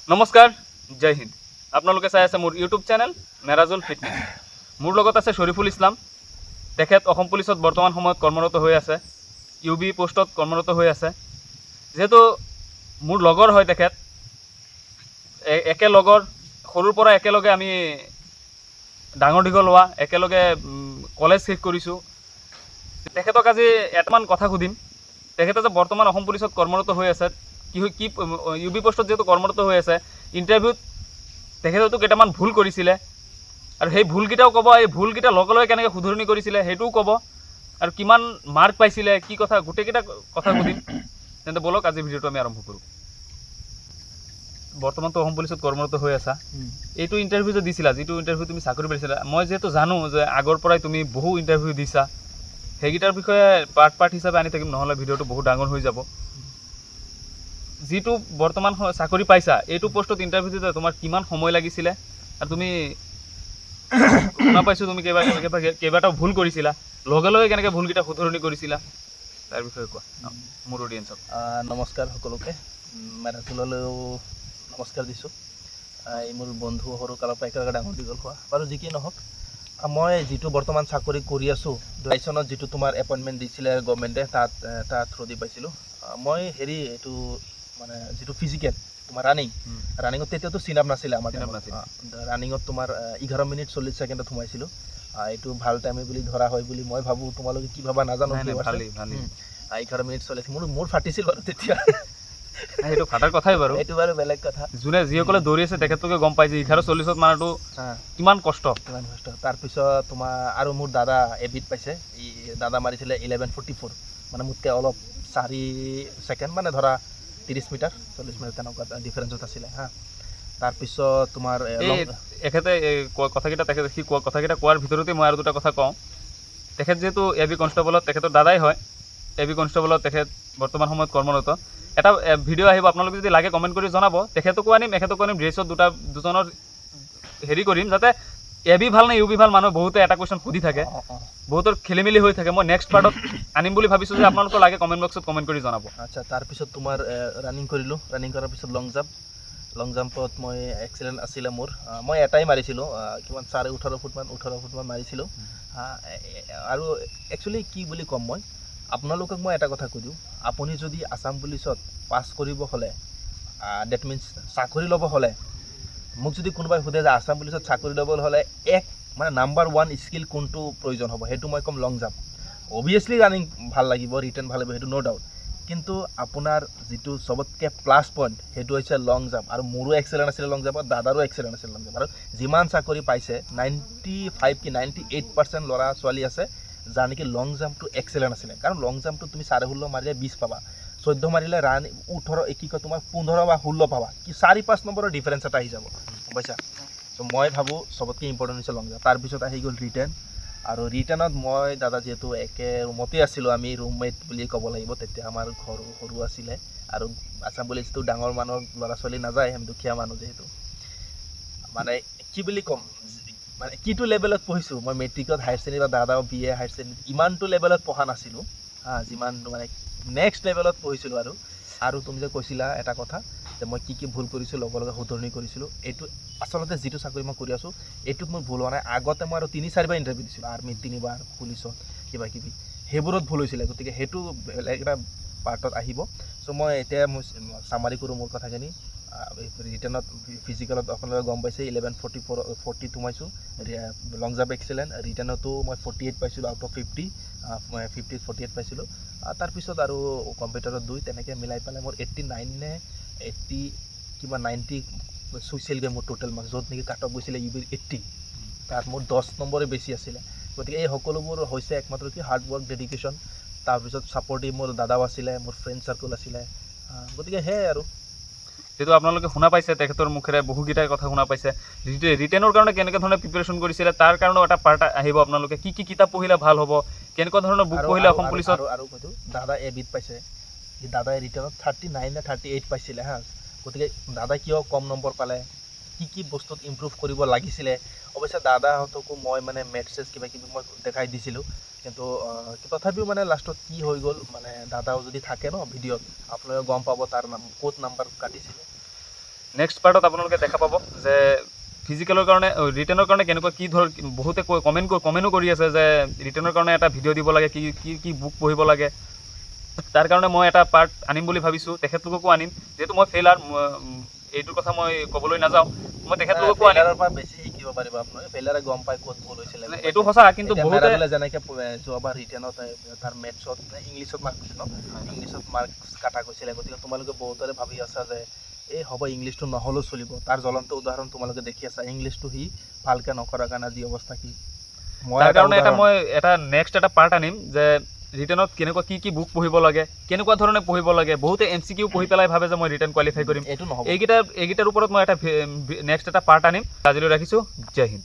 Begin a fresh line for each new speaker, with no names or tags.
নমস্কাৰ, জয় হিন্দ। আপোনালোকে চাই আছে মোৰ ইউটিউব চেনেল মেৰাজুল ফিটনেছ। মোৰ লগত আছে শৰীফুল ইছলাম। তেখেত অসম পুলিচত বৰ্তমান সময়ত কৰ্মৰত হৈ আছে, UB পোষ্টত কৰ্মৰত হৈ আছে। যেহেতু মোৰ লগৰ হয় তেখেত, একে লগৰ, সৰুৰ পৰা একেলগে আমি ডাঙৰ দীঘল হোৱা, একেলগে কলেজ শেষ কৰিছোঁ। তেখেতক আজি এটামান কথা সুধিম। তেখেতে যে বৰ্তমান অসম পুলিচত কৰ্মৰত হৈ আছে, কি UB পোষ্টত যেহেতু কৰ্মৰত হৈ আছে, ইণ্টাৰভিউত তেখেতেতো কেইটামান ভুল কৰিছিলে আৰু সেই ভুলকেইটাও ক'ব, এই ভুলকেইটা লগে লগে কেনেকৈ শুধৰণি কৰিছিলে সেইটোও ক'ব, আৰু কিমান মাৰ্ক পাইছিলে, কি কথা, গোটেইকেইটা কথা সুধিম। তেন্তে বলক আজি ভিডিঅ'টো আমি আৰম্ভ কৰোঁ। বৰ্তমানতো অসম পুলিচত কৰ্মৰত হৈ আছা, এইটো ইণ্টাৰভিউ যে দিছিলা, যিটো ইণ্টাৰভিউ তুমি চাকৰি পাইছিলা, মই যিহেতু জানো যে আগৰ পৰাই তুমি বহু ইণ্টাৰভিউ দিছা, সেইকেইটাৰ বিষয়ে পাৰ্ট হিচাপে আনি থাকিম, নহ'লে ভিডিঅ'টো বহুত ডাঙৰ হৈ যাব। যিটো বৰ্তমান চাকৰি পাইছা, এইটো পোষ্টত ইণ্টাৰভিউ দিওঁতে তোমাৰ কিমান সময় লাগিছিলে, আৰু তুমি শুনা পাইছোঁ তুমি কেইবাটাও ভুল কৰিছিলা, লগে লগে কেনেকৈ ভুলকেইটা শুধৰণি কৰিছিলা, তাৰ বিষয়ে কোৱা মোৰ অডিয়েঞ্চক।
নমস্কাৰ সকলোকে, মেৰাজুললৈও নমস্কাৰ দিছোঁ। এই মোৰ বন্ধু সৰু কালৰ পৰা একেলগে ডাঙৰ দীঘল হোৱা, বাৰু যি কি নহওক, মই যিটো বৰ্তমান চাকৰি কৰি আছোঁ, ২০ চনত যিটো তোমাৰ এপইণ্টমেণ্ট দিছিলে গভৰ্ণমেণ্টে, তাৰ থ্ৰু দি পাইছিলোঁ। মই এইটো মানে যিটো ফিজিকেল তোমাৰ ৰানিঙত তেতিয়াতো চিন আপ নাছিলে আমাৰ, ৰানিঙত তোমাৰ 11 মিনিট 40 ছেকেণ্ডত সোমাইছিলোঁ। এইটো ভাল টাইমে বুলি ধৰা হয় বুলি মই ভাবোঁ, তোমালোকে কি ভাবা নাজানো। 11 মিনিট 40, মোৰ ফাটিছিল বাৰু তেতিয়া।
সেইটো ফাটাৰ কথাই বাৰু,
এইটো বাৰু বেলেগ কথা।
যোনে যিসকলে দৌৰি আছে তেখেতলোকে গম পাই যে 11:40 মানটো কিমান কষ্ট।
তাৰপিছত তোমাৰ আৰু মোৰ দাদা এবিধ পাইছে, দাদা মাৰিছিলে 11:44, মানে মোতকৈ অলপ 4 ছেকেণ্ড, মানে ধৰা 30 মিটাৰ 40 মিটাৰ তেনেকুৱা ডিফাৰেঞ্চত আছিলে হা। তাৰপিছত তোমাৰ
তেখেতে কথাকেইটা কোৱাৰ ভিতৰতে মই আৰু দুটা কথা কওঁ। তেখেত যিহেতু AB কনষ্টেবলত, তেখেতৰ দাদাই হয়, AB কনষ্টেবলত তেখেত বৰ্তমান সময়ত কৰ্মৰত। এটা ভিডিঅ' আহিব, আপোনালোকে যদি লাগে কমেণ্ট কৰি জনাব, তেখেতকো আনিম ড্ৰেছত দুজনৰ হেৰি কৰিম, যাতে AB ভাল নে UB ভাল, মানুহ বহুতে এটা কুৱেশ্যন সুধি থাকে, বহুতৰ খেলি মেলি হৈ থাকে। মই নেক্সট পাৰ্টত আনিম বুলি ভাবিছোঁ, যে আপোনালোকৰ লাগে কমেণ্ট বক্সত কমেণ্ট কৰি জনাব।
আচ্ছা, তাৰপিছত তোমাৰ ৰানিং কৰিলোঁ, ৰানিং কৰাৰ পিছত লং জাম্পত মই এক্সিলেণ্ট আছিলে মোৰ। মই এটাই মাৰিছিলোঁ, কিমান 18.5 ফুটমান মাৰিছিলোঁ। আৰু একচুৱেলি কি বুলি ক'ম, মই আপোনালোকক মই এটা কথা কৈ দিওঁ, আপুনি যদি আছাম পুলিচত পাছ কৰিব হ'লে, ডেট মিনছ চাকৰি ল'ব হ'লে, মোক যদি কোনোবাই সোধে যে আছাম পুলিচত চাকৰি ল'বলৈ হ'লে মানে নাম্বাৰ 1 স্কিল কোনটো প্ৰয়োজন হ'ব, সেইটো মই ক'ম লং জাম্প। অভিয়াছলি ৰানিং ভাল লাগিব, ৰিটেন ভাল লাগিব, সেইটো ন' ডাউট, কিন্তু আপোনাৰ যিটো চবতকৈ প্লাছ পইণ্ট সেইটো হৈছে লং জাম্প। আৰু মোৰো এক্সেলেণ্ট আছিলে লং জাম্পত, দাদাৰো এক্সেলেণ্ট আছিলে লং জাম্প। আৰু যিমান চাকৰি পাইছে 98% ল'ৰা ছোৱালী আছে যাৰ নেকি লং জাম্পটো এক্সেলেণ্ট আছিলে। কাৰণ লং জাম্পটো তুমি 16.5 মাৰিলে 20 পাবা, 14 মাৰিলে 18 কি কয় তোমাৰ 15 বা 16 পাবা, কি 4-5 নম্বৰৰ ডিফাৰেঞ্চ এটা আহি যাব, গম পাইছা। চ' মই ভাবোঁ চবতকৈ ইম্পৰ্টেণ্ট হৈছে লং জাম্প। তাৰপিছত আহি গ'ল ৰিটেন, আৰু ৰিটেনত মই দাদা যিহেতু একে ৰুমতে আছিলোঁ, আমি ৰুমমেট বুলি ক'ব লাগিব, তেতিয়া আমাৰ ঘৰ সৰু আছিলে, আৰু আছাম পুলিচটো ডাঙৰ মানুহৰ ল'ৰা ছোৱালী নাযায়, আমি দুখীয়া মানুহ যিহেতু। মানে কি বুলি ক'ম, মানে কিটো লেভেলত পঢ়িছোঁ মই, মেট্ৰিকত হায়াৰ ছেকেণ্ডেৰী বা দাদা BA হায়াৰ ছেকেণ্ডেৰী ইমানটো লেভেলত পঢ়া নাছিলোঁ যিমান মানে নেক্সট লেভেলত পঢ়িছিলোঁ। আৰু তুমি যে কৈছিলা এটা কথা, যে মই কি ভুল কৰিছোঁ, লগে লগে শুধৰণি কৰিছিলোঁ, এইটো আচলতে যিটো চাকৰি মই কৰি আছোঁ এইটোত মোৰ ভুল হোৱা নাই। আগতে মই আৰু 3-4বাৰ ইণ্টাৰভিউ দিছিলোঁ, আৰ্মিত 3বাৰ, পুলিচত কিবাকিবি, সেইবোৰত ভুল হৈছিলে, গতিকে সেইটো বেলেগ এটা পাৰ্টত আহিব। চ' মই এতিয়া চামাৰি কৰোঁ মোৰ কথাখিনি। ৰিটেনত ফিজিকেলত আপোনালোকে গম পাইছে, 11:40 সোমাইছোঁ, লং জাম্প এক্সেলেণ্ট, ৰিটেনতো মই 48 পাইছিলোঁ আউট অফ 50, 48 পাইছিলোঁ। তাৰপিছত আৰু কম্পিউটাৰত 2, তেনেকৈ মিলাই পেলাই মোৰ 89 নে 80 কিবা 90 চুইছিলগৈ মোৰ টোটেল মাৰ্কছ, য'ত নেকি কাট অফ গৈছিলে UB 80, তাত মোৰ 10 নম্বৰে বেছি আছিলে। গতিকে এই সকলোবোৰ হৈছে একমাত্ৰ কি হাৰ্ড ৱৰ্ক, ডেডিকেশ্যন, তাৰপিছত ছাপৰ্টিভ মোৰ দাদাও আছিলে, মোৰ ফ্ৰেণ্ড চাৰ্কল আছিলে, গতিকে সেয়াই আৰু।
যিহেতু আপোনালোকে শুনা পাইছে, তেখেতৰ মুখেৰে বহুকেইটাই কথা শুনা পাইছে। ৰিটেনৰ কাৰণে কেনেকৈ ধৰণে প্ৰিপেৰেশ্যন কৰিছিলে, তাৰ কাৰণেও এটা পাৰ্ট আহিব। আপোনালোকে কি কিতাপ পঢ়িলে ভাল হ'ব, কেনেকুৱা ধৰণৰ বুক পঢ়িলে অসম পুলিচত।
আৰু কৈছোঁ, দাদা এবিধ পাইছে, দাদাই ৰিটেনত 39 নে 38 পাইছিলে হা। গতিকে দাদাই কিয় কম নম্বৰ পালে, কি বস্তুত ইম্প্ৰুভ কৰিব লাগিছিলে। অৱশ্যে দাদাহঁতকো মই মানে মেথছ কিবাকিবি মই দেখাই দিছিলোঁ, কিন্তু তথাপিও মানে লাষ্টত কি হৈ গ'ল, মানে দাদাও যদি থাকে ন ভিডিঅ'ত, আপোনালোকে গম পাব তাৰ ক'ত নাম্বাৰ কাটিছিলে।
নেক্সট পাৰ্টত আপোনালোকে দেখা পাব যে ফিজিকেলৰ কাৰণে ৰিটেনৰ কাৰণে কেনেকুৱা কি বহুতে কমেণ্টো কৰি আছে যে ৰিটেনৰ কাৰণে এটা ভিডিঅ' দিব লাগে, কি কি কি বুক পঢ়িব লাগে। তাৰ কাৰণে মই এটা পাৰ্ট আনিম বুলি ভাবিছোঁ, তেখেতলোককো আনিম। যিহেতু মই ফেইলাৰ, এইটোৰ কথা মই ক'বলৈ নাযাওঁ, মই তেখেতলোককো আনিম।
ফেইলাৰৰ পৰা বেছি শিকিব পাৰিব আপোনালোকে। ফেইলাৰে গম পাই ক'ত ভুল হৈছিলে।
এইটো সঁচা, কিন্তু বহুতে
যেনেকৈ যোৱাবাৰ ৰিটেনত তাৰ মেথছত ইংলিছত মাৰ্ক দিছিল ন, ইংলিছত মাৰ্কছ কাটা গৈছিলে। গতিকে তোমালোকে বহুতৰে ভাবি আছা যে এই হ'ব ইংলিছটো নহ'লেও চলিব। তাৰ জ্বলন্ত উদাহৰণ তোমালোকে দেখি আছা, ইংলিছটো সি ভালকৈ নকৰাৰ কাৰণে আজি অৱস্থা কি।
তাৰ কাৰণে মই নেক্সট এটা পাৰ্ট আনিম যে ৰিটেনত কেনেকুৱা কি কি বুক পঢ়িব লাগে, কেনেকুৱা ধৰণে পঢ়িব লাগে। বহুতে MCQ পঢ়ি পেলাই ভাবে যে মই ৰিটেন কোৱালিফাই কৰিম।
এইটো নহ'ব।
এইকেইটাৰ ওপৰত মই নেক্সট এটা পাৰ্ট আনিম। আজিলৈ ৰাখিছোঁ। জয় হিন্দ।